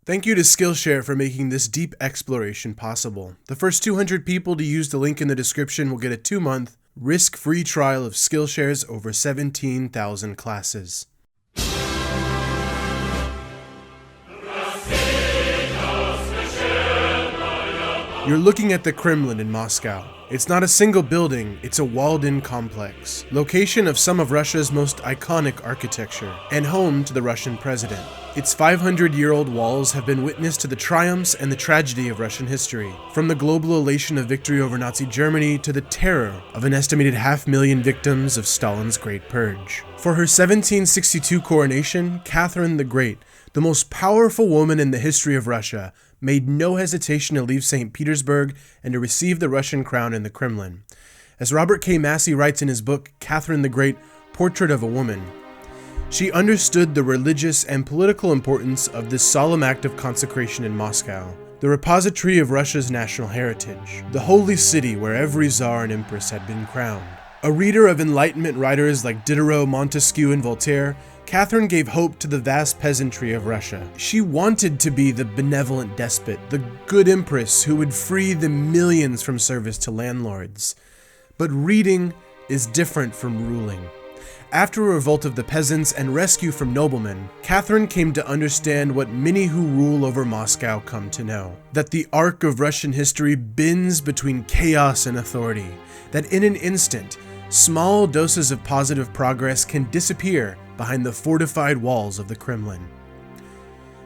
Thank you to Skillshare for making this deep exploration possible. The first 200 people to use the link in the description will get a 2-month, risk-free trial of Skillshare's over 17,000 classes. You're looking at the Kremlin in Moscow. It's not a single building, it's a walled-in complex, location of some of Russia's most iconic architecture, and home to the Russian president. Its 500-year-old walls have been witness to the triumphs and the tragedy of Russian history, from the global elation of victory over Nazi Germany to the terror of an estimated 500,000 victims of Stalin's Great Purge. For her 1762 coronation, Catherine the Great, the most powerful woman in the history of Russia, made no hesitation to leave St. Petersburg and to receive the Russian crown in the Kremlin. As Robert K. Massey writes in his book, Catherine the Great, Portrait of a Woman, she understood the religious and political importance of this solemn act of consecration in Moscow, the repository of Russia's national heritage, the holy city where every czar and empress had been crowned. A reader of Enlightenment writers like Diderot, Montesquieu, and Voltaire, Catherine gave hope to the vast peasantry of Russia. She wanted to be the benevolent despot, the good empress who would free the millions from service to landlords. But reading is different from ruling. After a revolt of the peasants and rescue from noblemen, Catherine came to understand what many who rule over Moscow come to know: that the arc of Russian history bends between chaos and authority, that in an instant, small doses of positive progress can disappear behind the fortified walls of the Kremlin.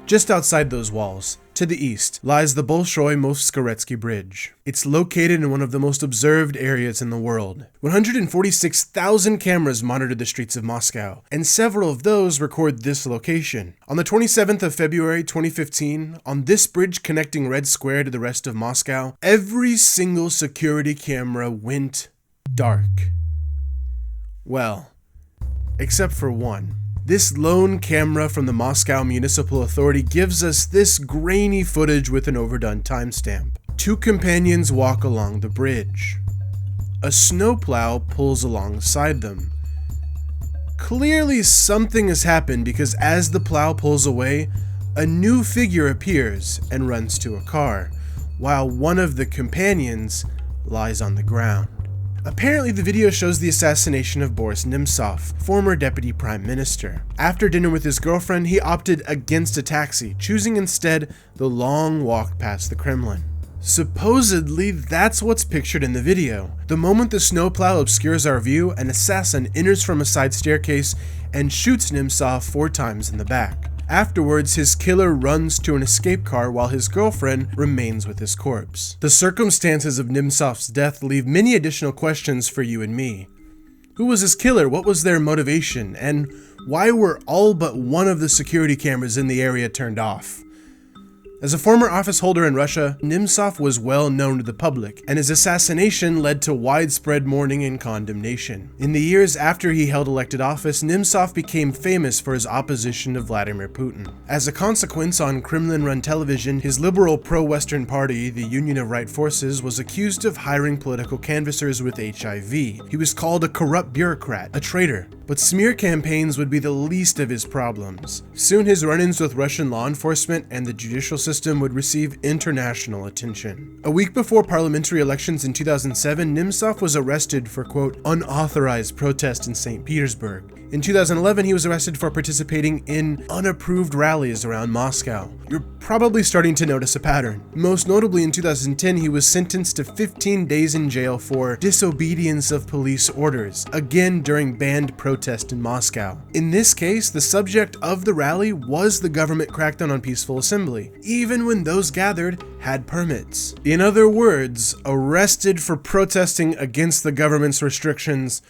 Just outside those walls, to the east, lies the Bolshoi Movskoretsky Bridge. It's located in one of the most observed areas in the world. 146,000 cameras monitor the streets of Moscow, and several of those record this location. On the 27th of February 2015, on this bridge connecting Red Square to the rest of Moscow, every single security camera went dark. Well, except for one. This lone camera from the Moscow Municipal Authority gives us this grainy footage with an overdone timestamp. Two companions walk along the bridge. A snowplow pulls alongside them. Clearly something has happened because as the plow pulls away, a new figure appears and runs to a car, while one of the companions lies on the ground. Apparently, the video shows the assassination of Boris Nemtsov, former deputy prime minister. After dinner with his girlfriend, he opted against a taxi, choosing instead the long walk past the Kremlin. Supposedly, that's what's pictured in the video. The moment the snowplow obscures our view, an assassin enters from a side staircase and shoots Nemtsov 4 times in the back. Afterwards, his killer runs to an escape car while his girlfriend remains with his corpse. The circumstances of Nemtsov's death leave many additional questions for you and me. Who was his killer? What was their motivation? And why were all but one of the security cameras in the area turned off? As a former office holder in Russia, Nemtsov was well known to the public, and his assassination led to widespread mourning and condemnation. In the years after he held elected office, Nemtsov became famous for his opposition to Vladimir Putin. As a consequence, on Kremlin-run television, his liberal pro-Western party, the Union of Right Forces, was accused of hiring political canvassers with HIV. He was called a corrupt bureaucrat, a traitor. But smear campaigns would be the least of his problems. Soon his run-ins with Russian law enforcement and the judicial system would receive international attention. A week before parliamentary elections in 2007, Nemtsov was arrested for, quote, unauthorized protest in St. Petersburg. In 2011, he was arrested for participating in unapproved rallies around Moscow. You're probably starting to notice a pattern. Most notably, in 2010, he was sentenced to 15 days in jail for disobedience of police orders, again during banned protest in Moscow. In this case, the subject of the rally was the government crackdown on peaceful assembly, even when those gathered had permits. In other words, arrested for protesting against the government's restrictions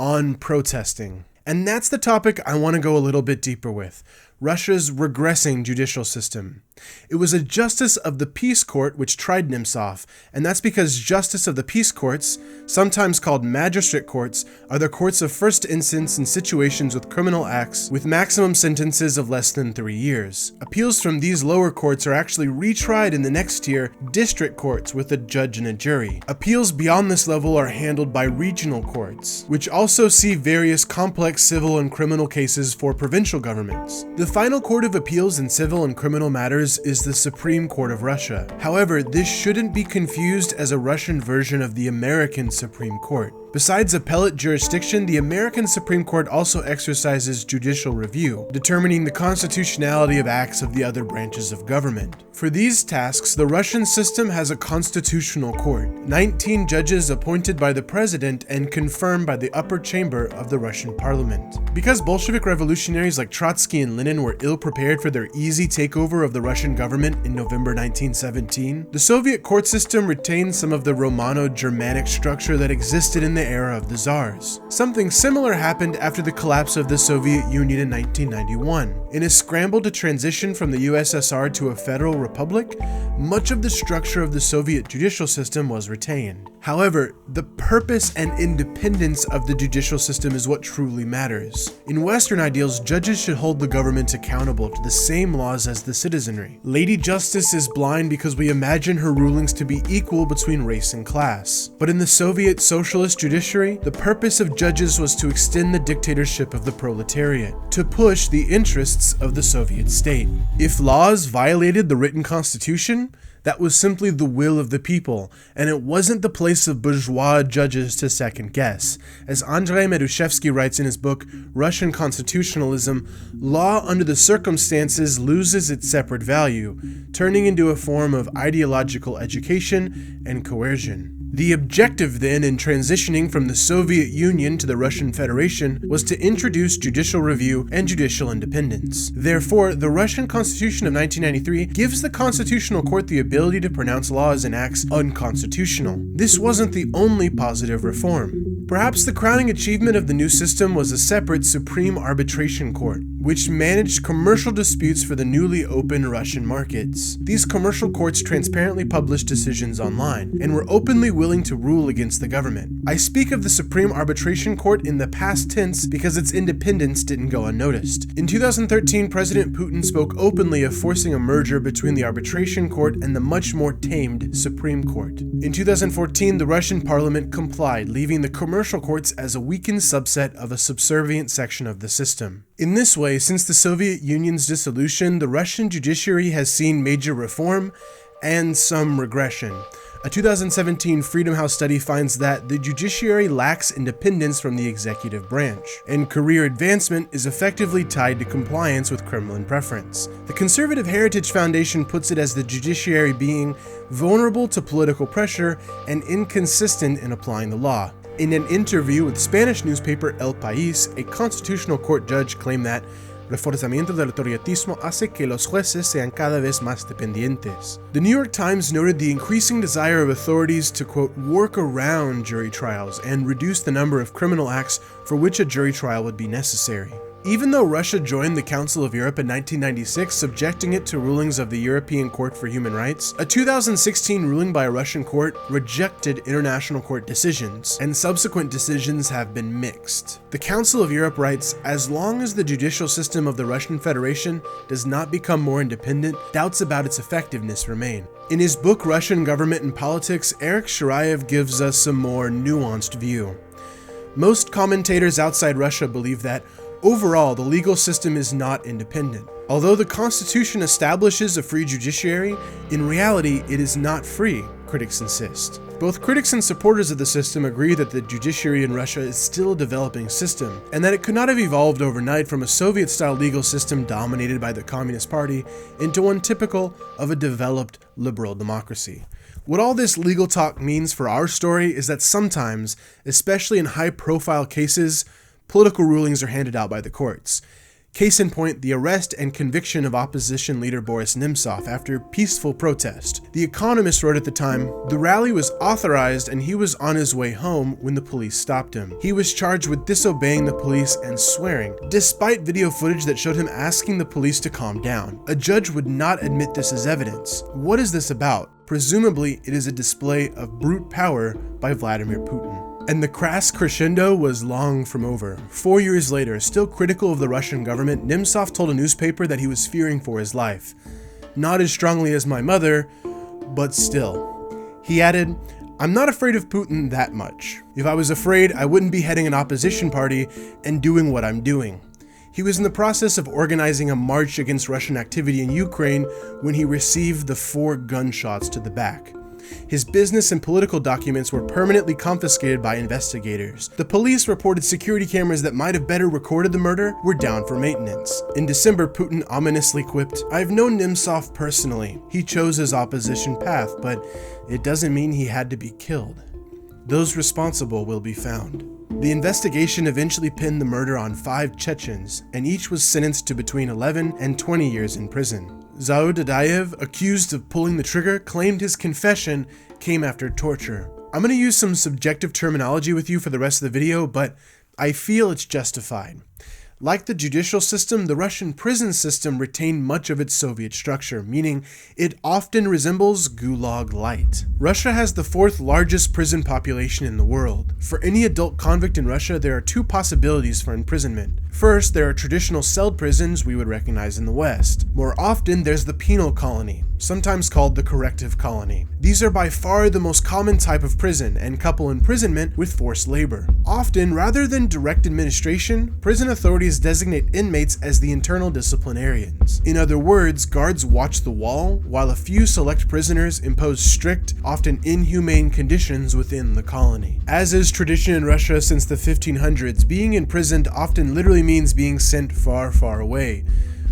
on protesting. And that's the topic I want to go a little bit deeper with: Russia's regressing judicial system. It was a justice of the peace court which tried Nemtsov, and that's because justice of the peace courts, sometimes called magistrate courts, are the courts of first instance in situations with criminal acts with maximum sentences of less than 3 years. Appeals from these lower courts are actually retried in the next tier, district courts, with a judge and a jury. Appeals beyond this level are handled by regional courts, which also see various complex civil and criminal cases for provincial governments. The final court of appeals in civil and criminal matters is the Supreme Court of Russia. However, this shouldn't be confused as a Russian version of the American Supreme Court. Besides appellate jurisdiction, the American Supreme Court also exercises judicial review, determining the constitutionality of acts of the other branches of government. For these tasks, the Russian system has a constitutional court, 19 judges appointed by the president and confirmed by the upper chamber of the Russian parliament. Because Bolshevik revolutionaries like Trotsky and Lenin were ill-prepared for their easy takeover of the Russian government in November 1917, the Soviet court system retained some of the Romano-Germanic structure that existed in the era of the Tsars. Something similar happened after the collapse of the Soviet Union in 1991. In a scramble to transition from the USSR to a federal republic, much of the structure of the Soviet judicial system was retained. However, the purpose and independence of the judicial system is what truly matters. In Western ideals, judges should hold the government accountable to the same laws as the citizenry. Lady Justice is blind because we imagine her rulings to be equal between race and class. But in the Soviet socialist judiciary, the purpose of judges was to extend the dictatorship of the proletariat, to push the interests of the Soviet state. If laws violated the written constitution, that was simply the will of the people, and it wasn't the place of bourgeois judges to second guess. As Andrei Medushevsky writes in his book, Russian Constitutionalism, law under the circumstances loses its separate value, turning into a form of ideological education and coercion. The objective then in transitioning from the Soviet Union to the Russian Federation was to introduce judicial review and judicial independence. Therefore, the Russian Constitution of 1993 gives the Constitutional Court the ability to pronounce laws and acts unconstitutional. This wasn't the only positive reform. Perhaps the crowning achievement of the new system was a separate Supreme Arbitration Court, which managed commercial disputes for the newly opened Russian markets. These commercial courts transparently published decisions online, and were openly willing to rule against the government. I speak of the Supreme Arbitration Court in the past tense because its independence didn't go unnoticed. In 2013, President Putin spoke openly of forcing a merger between the Arbitration Court and the much more tamed Supreme Court. In 2014, the Russian parliament complied, leaving the commercial courts as a weakened subset of a subservient section of the system. In this way, since the Soviet Union's dissolution, the Russian judiciary has seen major reform and some regression. A 2017 Freedom House study finds that the judiciary lacks independence from the executive branch, and career advancement is effectively tied to compliance with Kremlin preference. The Conservative Heritage Foundation puts it as the judiciary being vulnerable to political pressure and inconsistent in applying the law. In an interview with Spanish newspaper El País, a constitutional court judge claimed that reforzamiento del autoritarismo hace que los jueces sean cada vez más dependientes. The New York Times noted the increasing desire of authorities to, quote, work around jury trials and reduce the number of criminal acts for which a jury trial would be necessary. Even though Russia joined the Council of Europe in 1996, subjecting it to rulings of the European Court for Human Rights, a 2016 ruling by a Russian court rejected international court decisions, and subsequent decisions have been mixed. The Council of Europe writes, as long as the judicial system of the Russian Federation does not become more independent, doubts about its effectiveness remain. In his book Russian Government and Politics, Eric Sharayev gives us a more nuanced view. Most commentators outside Russia believe that overall, the legal system is not independent. Although the Constitution establishes a free judiciary, in reality, it is not free, critics insist. Both critics and supporters of the system agree that the judiciary in Russia is still a developing system, and that it could not have evolved overnight from a Soviet-style legal system dominated by the Communist Party into one typical of a developed liberal democracy. What all this legal talk means for our story is that sometimes, especially in high-profile cases, political rulings are handed out by the courts. Case in point, the arrest and conviction of opposition leader Boris Nemtsov after peaceful protest. The Economist wrote at the time, the rally was authorized and he was on his way home when the police stopped him. He was charged with disobeying the police and swearing, despite video footage that showed him asking the police to calm down. A judge would not admit this as evidence. What is this about? Presumably, it is a display of brute power by Vladimir Putin. And the crass crescendo was long from over. 4 years later, still critical of the Russian government, Nemtsov told a newspaper that he was fearing for his life. Not as strongly as my mother, but still. He added, I'm not afraid of Putin that much. If I was afraid, I wouldn't be heading an opposition party and doing what I'm doing. He was in the process of organizing a march against Russian activity in Ukraine when he received the 4 gunshots to the back. His business and political documents were permanently confiscated by investigators. The police reported security cameras that might have better recorded the murder were down for maintenance. In December, Putin ominously quipped, "I've known Nemtsov personally. He chose his opposition path, but it doesn't mean he had to be killed. Those responsible will be found." The investigation eventually pinned the murder on 5 Chechens, and each was sentenced to between 11 and 20 years in prison. Zaud Adayev, accused of pulling the trigger, claimed his confession came after torture. I'm going to use some subjective terminology with you for the rest of the video, but I feel it's justified. Like the judicial system, the Russian prison system retained much of its Soviet structure, meaning it often resembles Gulag Light. Russia has the 4th largest prison population in the world. For any adult convict in Russia, there are 2 possibilities for imprisonment. First, there are traditional celled prisons we would recognize in the West. More often, there's the penal colony, sometimes called the corrective colony. These are by far the most common type of prison and couple imprisonment with forced labor. Often, rather than direct administration, prison authorities designate inmates as the internal disciplinarians. In other words, guards watch the wall, while a few select prisoners impose strict, often inhumane conditions within the colony. As is tradition in Russia since the 1500s, being imprisoned often literally means being sent far, far away,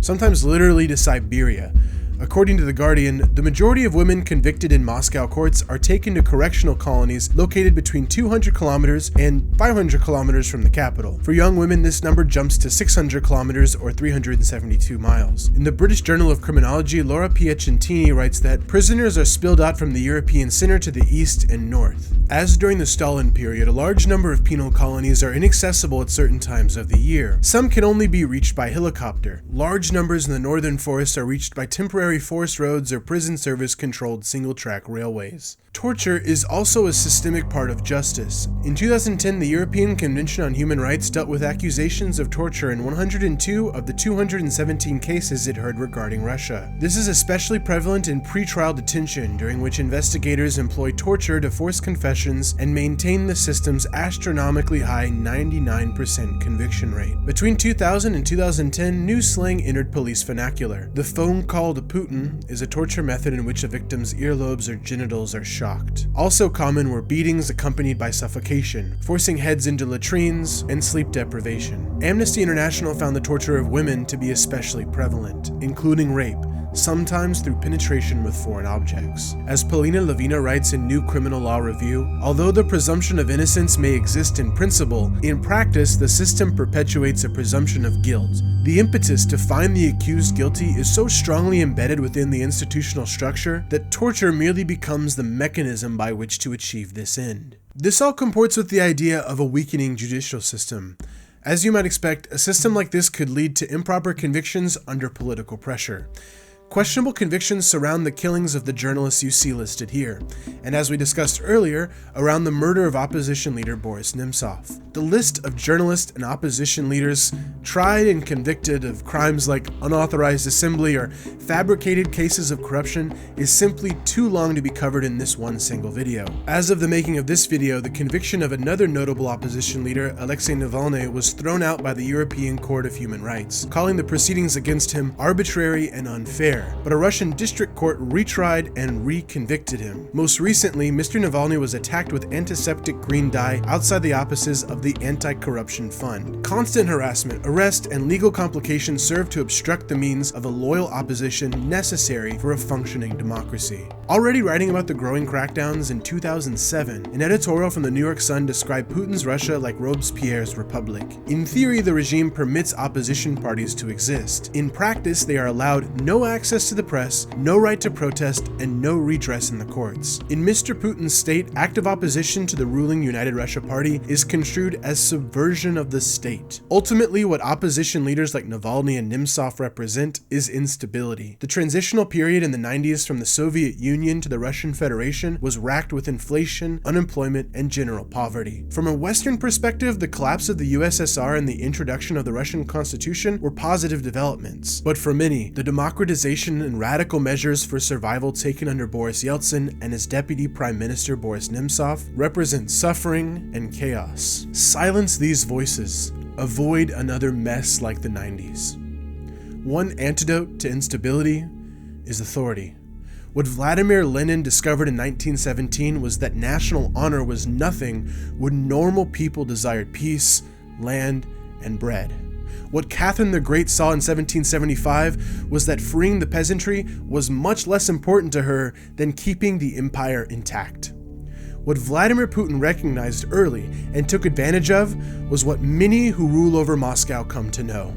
sometimes literally to Siberia. According to The Guardian, the majority of women convicted in Moscow courts are taken to correctional colonies located between 200 kilometers and 500 kilometers from the capital. For young women, this number jumps to 600 kilometers or 372 miles. In the British Journal of Criminology, Laura Piacentini writes that prisoners are spilled out from the European center to the east and north. As during the Stalin period, a large number of penal colonies are inaccessible at certain times of the year. Some can only be reached by helicopter. Large numbers in the northern forests are reached by temporary forest roads or prison service controlled single-track railways. Torture is also a systemic part of justice. In 2010, the European Convention on Human Rights dealt with accusations of torture in 102 of the 217 cases it heard regarding Russia. This is especially prevalent in pretrial detention, during which investigators employ torture to force confessions and maintain the system's astronomically high 99% conviction rate. Between 2000 and 2010, new slang entered police vernacular. The phone call to Putin is a torture method in which a victim's earlobes or genitals are shocked. Also common were beatings accompanied by suffocation, forcing heads into latrines, and sleep deprivation. Amnesty International found the torture of women to be especially prevalent, including rape, sometimes through penetration with foreign objects. As Polina Lavina writes in New Criminal Law Review, although the presumption of innocence may exist in principle, in practice the system perpetuates a presumption of guilt. The impetus to find the accused guilty is so strongly embedded within the institutional structure that torture merely becomes the mechanism by which to achieve this end. This all comports with the idea of a weakening judicial system. As you might expect, a system like this could lead to improper convictions under political pressure. Questionable convictions surround the killings of the journalists you see listed here, and as we discussed earlier, around the murder of opposition leader Boris Nemtsov. The list of journalists and opposition leaders tried and convicted of crimes like unauthorized assembly or fabricated cases of corruption is simply too long to be covered in this one single video. As of the making of this video, the conviction of another notable opposition leader, Alexei Navalny, was thrown out by the European Court of Human Rights, calling the proceedings against him arbitrary and unfair. But a Russian district court retried and reconvicted him. Most recently, Mr. Navalny was attacked with antiseptic green dye outside the offices of the Anti-Corruption Fund. Constant harassment, arrest, and legal complications served to obstruct the means of a loyal opposition necessary for a functioning democracy. Already writing about the growing crackdowns in 2007, an editorial from the New York Sun described Putin's Russia like Robespierre's Republic. In theory, the regime permits opposition parties to exist. In practice, they are allowed no access to the press, no right to protest, and no redress in the courts. In Mr. Putin's state, active opposition to the ruling United Russia Party is construed as subversion of the state. Ultimately, what opposition leaders like Navalny and Nemtsov represent is instability. The transitional period in the 90s from the Soviet Union to the Russian Federation was racked with inflation, unemployment, and general poverty. From a Western perspective, the collapse of the USSR and the introduction of the Russian Constitution were positive developments. But for many, the democratization and radical measures for survival taken under Boris Yeltsin and his deputy prime minister Boris Nemtsov represent suffering and chaos. Silence these voices. avoid another mess like the 90s. One antidote to instability is authority. What Vladimir Lenin discovered in 1917 was that national honor was nothing when normal people desired peace, land, and bread. What Catherine the Great saw in 1775 was that freeing the peasantry was much less important to her than keeping the empire intact. What Vladimir Putin recognized early and took advantage of was what many who rule over Moscow come to know: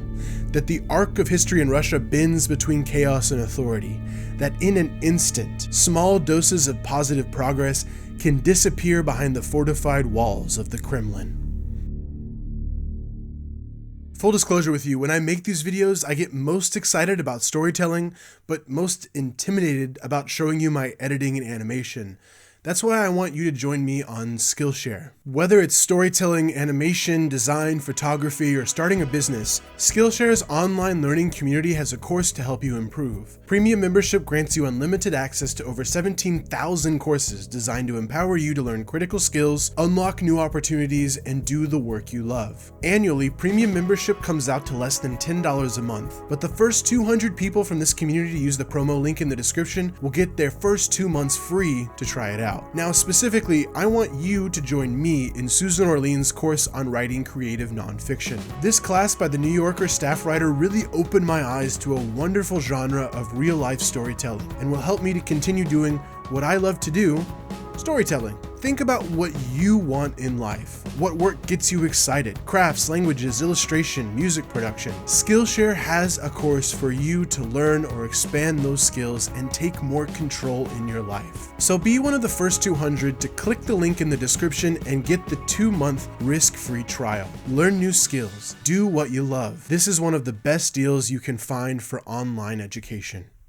that the arc of history in Russia bends between chaos and authority, that in an instant, small doses of positive progress can disappear behind the fortified walls of the Kremlin. Full disclosure with you, when I make these videos, I get most excited about storytelling, but most intimidated about showing you my editing and animation. That's why I want you to join me on Skillshare. Whether it's storytelling, animation, design, photography, or starting a business, Skillshare's online learning community has a course to help you improve. Premium membership grants you unlimited access to over 17,000 courses designed to empower you to learn critical skills, unlock new opportunities, and do the work you love. Annually, premium membership comes out to less than $10 a month, but the first 200 people from this community to use the promo link in the description will get their first 2 months free to try it out. Now, specifically, I want you to join me in Susan Orlean's course on writing creative nonfiction. This class by the New Yorker staff writer really opened my eyes to a wonderful genre of real-life storytelling and will help me to continue doing what I love to do, storytelling. Think about what you want in life. What work gets you excited? Crafts, languages, illustration, music production. Skillshare has a course for you to learn or expand those skills and take more control in your life. So be one of the first 200 to click the link in the description and get the 2-month risk-free trial. Learn new skills. Do what you love. This is one of the best deals you can find for online education.